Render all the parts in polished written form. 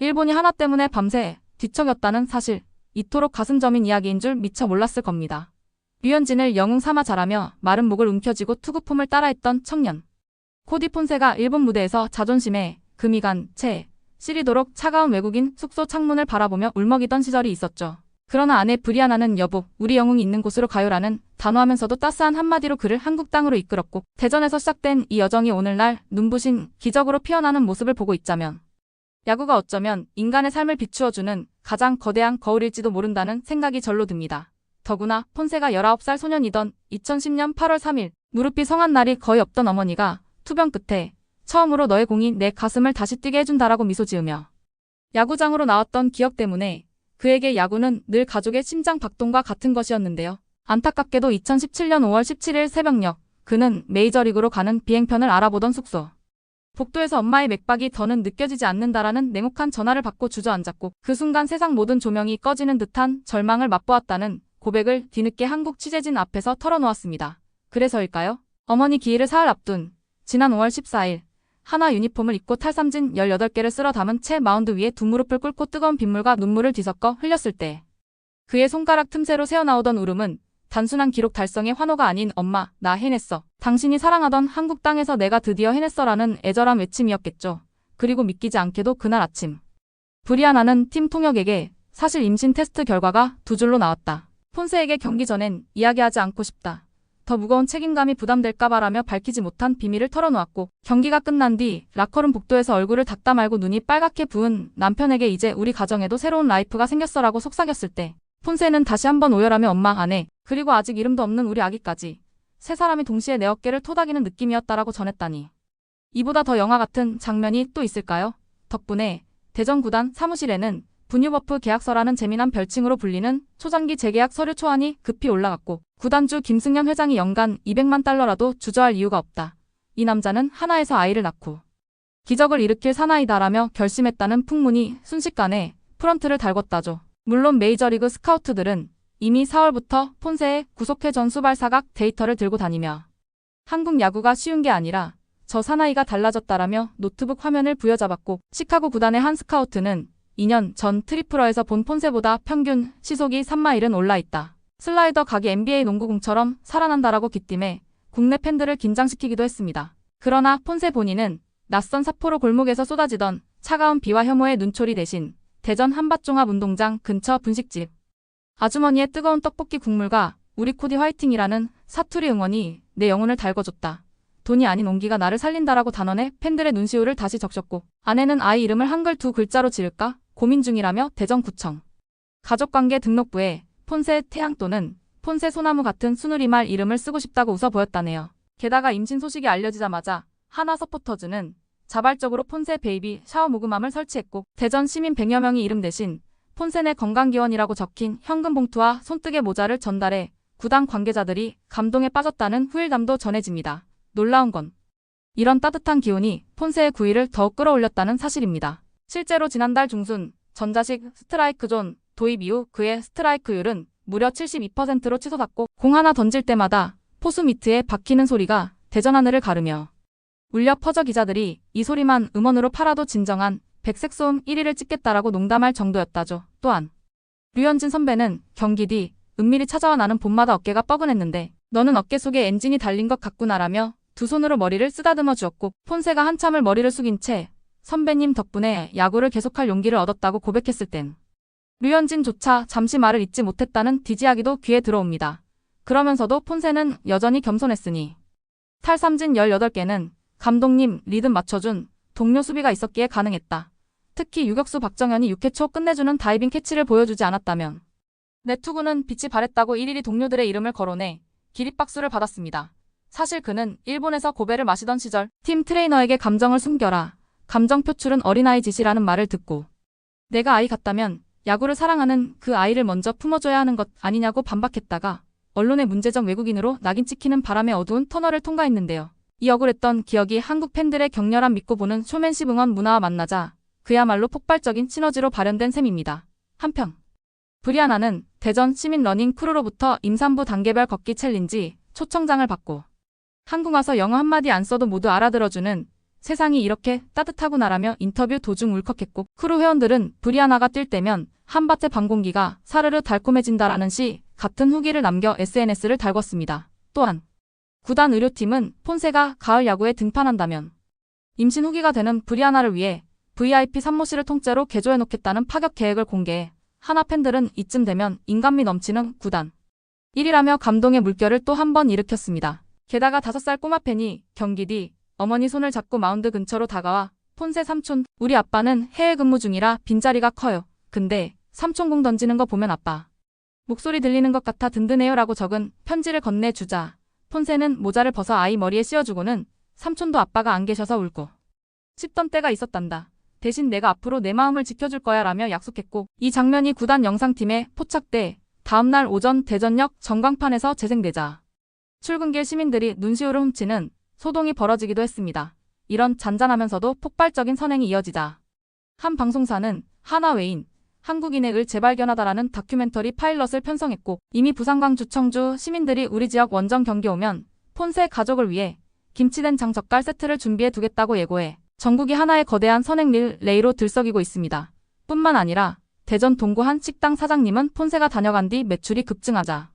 일본이 하나 때문에 밤새 뒤척였다는 사실, 이토록 가슴 저민 이야기인 줄 미처 몰랐을 겁니다. 류현진을 영웅 삼아 자라며 마른 목을 움켜쥐고 투구폼을 따라했던 청년. 코디 폰세가 일본 무대에서 자존심에 금이 간 채 시리도록 차가운 외국인 숙소 창문을 바라보며 울먹이던 시절이 있었죠. 그러나 아내 브리아나는 여보, 우리 영웅이 있는 곳으로 가요라는 단호하면서도 따스한 한마디로 그를 한국 땅으로 이끌었고, 대전에서 시작된 이 여정이 오늘날 눈부신 기적으로 피어나는 모습을 보고 있자면 야구가 어쩌면 인간의 삶을 비추어주는 가장 거대한 거울일지도 모른다는 생각이 절로 듭니다. 더구나 폰세가 19살 소년이던 2010년 8월 3일 무릎이 성한 날이 거의 없던 어머니가 투병 끝에 처음으로 너의 공이 내 가슴을 다시 뛰게 해준다라고 미소 지으며 야구장으로 나왔던 기억 때문에 그에게 야구는 늘 가족의 심장 박동과 같은 것이었는데요. 안타깝게도 2017년 5월 17일 새벽녘 그는 메이저리그로 가는 비행편을 알아보던 숙소. 복도에서 엄마의 맥박이 더는 느껴지지 않는다라는 냉혹한 전화를 받고 주저앉았고, 그 순간 세상 모든 조명이 꺼지는 듯한 절망을 맛보았다는 고백을 뒤늦게 한국 취재진 앞에서 털어놓았습니다. 그래서일까요? 어머니 기일을 사흘 앞둔 지난 5월 14일 하나 유니폼을 입고 탈삼진 18개를 쓸어 담은 채 마운드 위에 두 무릎을 꿇고 뜨거운 빗물과 눈물을 뒤섞어 흘렸을 때 그의 손가락 틈새로 새어나오던 울음은 단순한 기록 달성의 환호가 아닌 엄마, 나 해냈어. 당신이 사랑하던 한국 땅에서 내가 드디어 해냈어라는 애절한 외침이었겠죠. 그리고 믿기지 않게도 그날 아침 브리아나는 팀 통역에게 사실 임신 테스트 결과가 두 줄로 나왔다. 폰세에게 경기 전엔 이야기하지 않고 싶다. 더 무거운 책임감이 부담될까봐라며 밝히지 못한 비밀을 털어놓았고, 경기가 끝난 뒤 라커룸 복도에서 얼굴을 닦다 말고 눈이 빨갛게 부은 남편에게 이제 우리 가정에도 새로운 라이프가 생겼어라고 속삭였을 때 폰세는 다시 한번 오열하며 엄마, 아내, 그리고 아직 이름도 없는 우리 아기까지 세 사람이 동시에 내 어깨를 토닥이는 느낌이었다라고 전했다니. 이보다 더 영화 같은 장면이 또 있을까요? 덕분에 대전 구단 사무실에는 분유버프 계약서라는 재미난 별칭으로 불리는 초장기 재계약 서류 초안이 급히 올라갔고, 구단주 김승현 회장이 연간 200만 달러라도 주저할 이유가 없다. 이 남자는 하나에서 아이를 낳고 기적을 일으킬 사나이다라며 결심했다는 풍문이 순식간에 프런트를 달궜다죠. 물론 메이저리그 스카우트들은 이미 4월부터 폰세의 구속회 전수 발사각 데이터를 들고 다니며 한국 야구가 쉬운 게 아니라 저 사나이가 달라졌다라며 노트북 화면을 부여잡았고, 시카고 구단의 한 스카우트는 2년 전 트리플러에서 본 폰세보다 평균 시속이 3마일은 올라있다. 슬라이더 각이 NBA 농구공처럼 살아난다라고 기띔해 국내 팬들을 긴장시키기도 했습니다. 그러나 폰세 본인은 낯선 삿포로 골목에서 쏟아지던 차가운 비와 혐오의 눈초리 대신 대전 한밭종합운동장 근처 분식집 아주머니의 뜨거운 떡볶이 국물과 우리 코디 화이팅이라는 사투리 응원이 내 영혼을 달궈줬다. 돈이 아닌 온기가 나를 살린다라고 단언해 팬들의 눈시울을 다시 적셨고, 아내는 아이 이름을 한글 두 글자로 지을까 고민 중이라며 대전구청 가족관계 등록부에 폰세 태양 또는 폰세 소나무 같은 순우리말 이름을 쓰고 싶다고 웃어 보였다네요. 게다가 임신 소식이 알려지자마자 하나 서포터즈는 자발적으로 폰세 베이비 샤워 모금함을 설치했고, 대전 시민 100여 명이 이름 대신 폰세 내 건강기원이라고 적힌 현금 봉투와 손뜨개 모자를 전달해 구단 관계자들이 감동에 빠졌다는 후일담도 전해집니다. 놀라운 건 이런 따뜻한 기운이 폰세의 구위를 더욱 끌어올렸다는 사실입니다. 실제로 지난달 중순 전자식 스트라이크 존 도입 이후 그의 스트라이크율은 무려 72%로 치솟았고, 공 하나 던질 때마다 포수 미트에 박히는 소리가 대전 하늘을 가르며 울려 퍼져 기자들이 이 소리만 음원으로 팔아도 진정한 백색 소음 1위를 찍겠다라고 농담할 정도였다죠. 또한 류현진 선배는 경기 뒤 은밀히 찾아와 나는 봄마다 어깨가 뻐근했는데 너는 어깨 속에 엔진이 달린 것 같구나라며 두 손으로 머리를 쓰다듬어 주었고, 폰세가 한참을 머리를 숙인 채 선배님 덕분에 야구를 계속할 용기를 얻었다고 고백했을 땐 류현진조차 잠시 말을 잇지 못했다는 디지하기도 귀에 들어옵니다. 그러면서도 폰세는 여전히 겸손했으니 탈삼진 18개는 감독님 리듬 맞춰준 동료 수비가 있었기에 가능했다. 특히 유격수 박정현이 6회 초 끝내주는 다이빙 캐치를 보여주지 않았다면 내 투구는 빛이 발했다고 일일이 동료들의 이름을 거론해 기립박수를 받았습니다. 사실 그는 일본에서 고배를 마시던 시절 팀 트레이너에게 감정을 숨겨라. 감정 표출은 어린아이 짓이라는 말을 듣고 내가 아이 같다면 야구를 사랑하는 그 아이를 먼저 품어줘야 하는 것 아니냐고 반박했다가 언론의 문제적 외국인으로 낙인 찍히는 바람의 어두운 터널을 통과했는데요. 이 억울했던 기억이 한국 팬들의 격렬한 믿고 보는 쇼맨십 응원 문화와 만나자 그야말로 폭발적인 시너지로 발현된 셈입니다. 한편 브리아나는 대전 시민 러닝 크루로부터 임산부 단계별 걷기 챌린지 초청장을 받고 한국 와서 영어 한마디 안 써도 모두 알아들어주는 세상이 이렇게 따뜻하구나라며 인터뷰 도중 울컥했고 크루 회원들은 브리아나가 뛸 때면 한밭의 방공기가 사르르 달콤해진다라는 시 같은 후기를 남겨 SNS를 달궜습니다. 또한 구단 의료팀은 폰세가 가을 야구에 등판한다면 임신 후기가 되는 브리아나를 위해 VIP 산모실을 통째로 개조해놓겠다는 파격 계획을 공개해 하나 팬들은 이쯤 되면 인간미 넘치는 구단 1위라며 감동의 물결을 또 한 번 일으켰습니다. 게다가 5살 꼬마 팬이 경기 뒤 어머니 손을 잡고 마운드 근처로 다가와 폰세 삼촌, 우리 아빠는 해외 근무 중이라 빈자리가 커요. 근데 삼촌 공 던지는 거 보면 아빠 목소리 들리는 것 같아 든든해요 라고 적은 편지를 건네주자 폰세는 모자를 벗어 아이 머리에 씌워주고는 삼촌도 아빠가 안 계셔서 울고 싶던 때가 있었단다. 대신 내가 앞으로 내 마음을 지켜줄 거야 라며 약속했고 이 장면이 구단 영상팀에 포착돼 다음날 오전 대전역 전광판에서 재생되자 출근길 시민들이 눈시울을 훔치는 소동이 벌어지기도 했습니다. 이런 잔잔하면서도 폭발적인 선행이 이어지자 한 방송사는 하나 외인 한국인의 을 재발견하다라는 다큐멘터리 파일럿을 편성했고 이미 부산광 주청주 시민들이 우리 지역 원정 경기 오면 폰세 가족을 위해 김치된 장젓갈 세트를 준비해 두겠다고 예고해 전국이 하나의 거대한 선행 릴레이로 들썩이고 있습니다. 뿐만 아니라 대전 동구 한 식당 사장님은 폰세가 다녀간 뒤 매출이 급증하자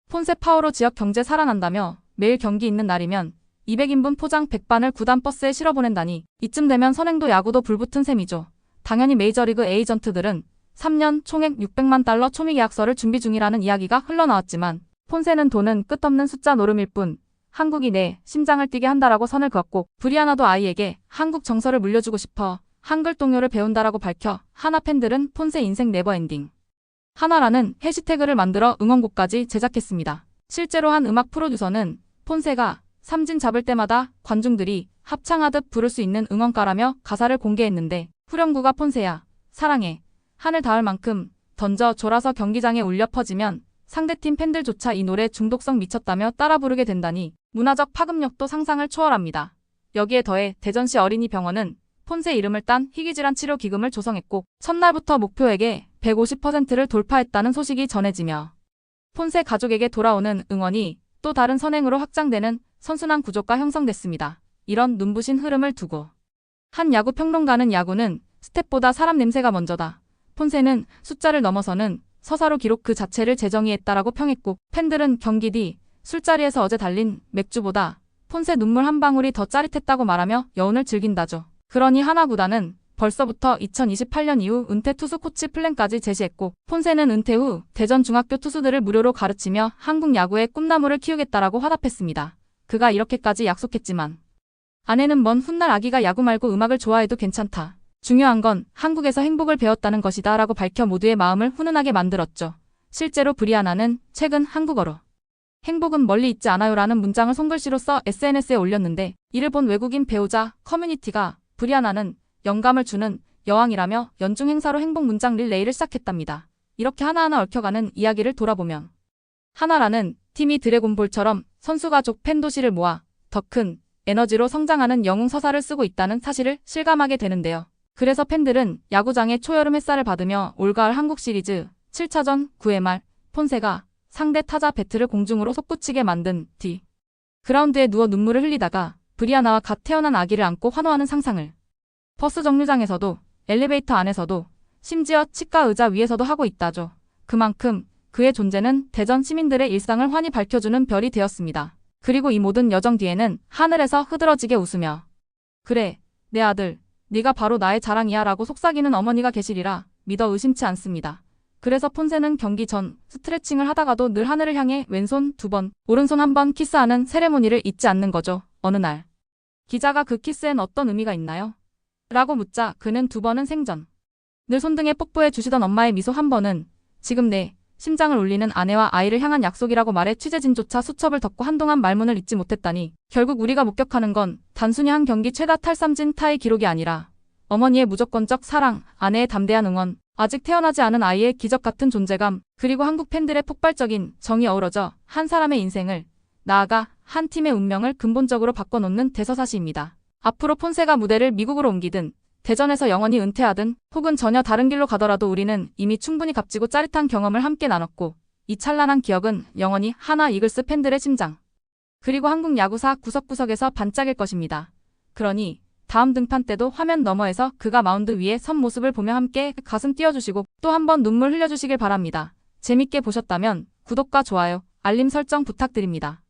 폰세 파워로 지역 경제 살아난다며 매일 경기 있는 날이면 200인분 포장 100반을 구단 버스에 실어보낸다니 이쯤 되면 선행도 야구도 불붙은 셈이죠. 당연히 메이저리그 에이전트들은 3년 총액 600만 달러 초미 계약서를 준비 중이라는 이야기가 흘러나왔지만 폰세는 돈은 끝없는 숫자 노름일 뿐 한국이 내 심장을 뛰게 한다라고 선을 그었고 브리아나도 아이에게 한국 정서를 물려주고 싶어 한글 동요를 배운다라고 밝혀 하나 팬들은 폰세 인생 네버엔딩 하나라는 해시태그를 만들어 응원곡까지 제작했습니다. 실제로 한 음악 프로듀서는 폰세가 삼진 잡을 때마다 관중들이 합창하듯 부를 수 있는 응원가라며 가사를 공개했는데 후렴구가 폰세야 사랑해 하늘 닿을 만큼 던져줘라서 경기장에 울려 퍼지면 상대팀 팬들조차 이 노래 중독성 미쳤다며 따라 부르게 된다니 문화적 파급력도 상상을 초월합니다. 여기에 더해 대전시 어린이병원은 폰세 이름을 딴 희귀질환 치료 기금을 조성했고 첫날부터 목표액의 150%를 돌파했다는 소식이 전해지며 폰세 가족에게 돌아오는 응원이 또 다른 선행으로 확장되는 선순환 구조가 형성됐습니다. 이런 눈부신 흐름을 두고 한 야구 평론가는 야구는 스탯보다 사람 냄새가 먼저다. 폰세는 숫자를 넘어서는 서사로 기록 그 자체를 재정의했다라고 평했고 팬들은 경기 뒤 술자리에서 어제 달린 맥주보다 폰세 눈물 한 방울이 더 짜릿했다고 말하며 여운을 즐긴다죠. 그러니 하나구단은 벌써부터 2028년 이후 은퇴 투수 코치 플랜까지 제시했고 폰세는 은퇴 후 대전 중학교 투수들을 무료로 가르치며 한국 야구의 꿈나무를 키우겠다라고 화답했습니다. 그가 이렇게까지 약속했지만 아내는 먼 훗날 아기가 야구 말고 음악을 좋아해도 괜찮다. 중요한 건 한국에서 행복을 배웠다는 것이다 라고 밝혀 모두의 마음을 훈훈하게 만들었죠. 실제로 브리아나는 최근 한국어로 행복은 멀리 있지 않아요 라는 문장을 손글씨로 써 SNS에 올렸는데 이를 본 외국인 배우자 커뮤니티가 브리아나는 영감을 주는 여왕이라며 연중 행사로 행복 문장 릴레이를 시작했답니다. 이렇게 하나하나 얽혀가는 이야기를 돌아보면 하나라는 팀이 드래곤볼처럼 선수 가족 팬도시를 모아 더 큰 에너지로 성장하는 영웅 서사를 쓰고 있다는 사실을 실감하게 되는데요. 그래서 팬들은 야구장의 초여름 햇살을 받으며 올가을 한국 시리즈 7차전 9회 말 폰세가 상대 타자 배트를 공중으로 솟구치게 만든 뒤 그라운드에 누워 눈물을 흘리다가 브리아나와 갓 태어난 아기를 안고 환호하는 상상을 버스 정류장에서도 엘리베이터 안에서도 심지어 치과 의자 위에서도 하고 있다죠. 그만큼 그의 존재는 대전 시민들의 일상을 환히 밝혀주는 별이 되었습니다. 그리고 이 모든 여정 뒤에는 하늘에서 흐드러지게 웃으며 그래 내 아들 네가 바로 나의 자랑이야 라고 속삭이는 어머니가 계시리라 믿어 의심치 않습니다. 그래서 폰세는 경기 전 스트레칭을 하다가도 늘 하늘을 향해 왼손 2번, 오른손 1번 키스하는 세레모니를 잊지 않는 거죠. 어느 날 기자가 그 키스엔 어떤 의미가 있나요? 라고 묻자 그는 2번은 생전 늘 손등에 뽀뽀해 주시던 엄마의 미소 1번은 지금 내 심장을 울리는 아내와 아이를 향한 약속이라고 말해 취재진조차 수첩을 덮고 한동안 말문을 잇지 못했다니 결국 우리가 목격하는 건 단순히 한 경기 최다 탈삼진 타의 기록이 아니라 어머니의 무조건적 사랑, 아내의 담대한 응원, 아직 태어나지 않은 아이의 기적 같은 존재감, 그리고 한국 팬들의 폭발적인 정이 어우러져 한 사람의 인생을, 나아가 한 팀의 운명을 근본적으로 바꿔놓는 대서사시입니다. 앞으로 폰세가 무대를 미국으로 옮기든 대전에서 영원히 은퇴하든 혹은 전혀 다른 길로 가더라도 우리는 이미 충분히 값지고 짜릿한 경험을 함께 나눴고 이 찬란한 기억은 영원히 하나 이글스 팬들의 심장 그리고 한국 야구사 구석구석에서 반짝일 것입니다. 그러니 다음 등판 때도 화면 너머에서 그가 마운드 위에 선 모습을 보며 함께 가슴 띄워주시고 또 한 번 눈물 흘려주시길 바랍니다. 재밌게 보셨다면 구독과 좋아요, 알림 설정 부탁드립니다.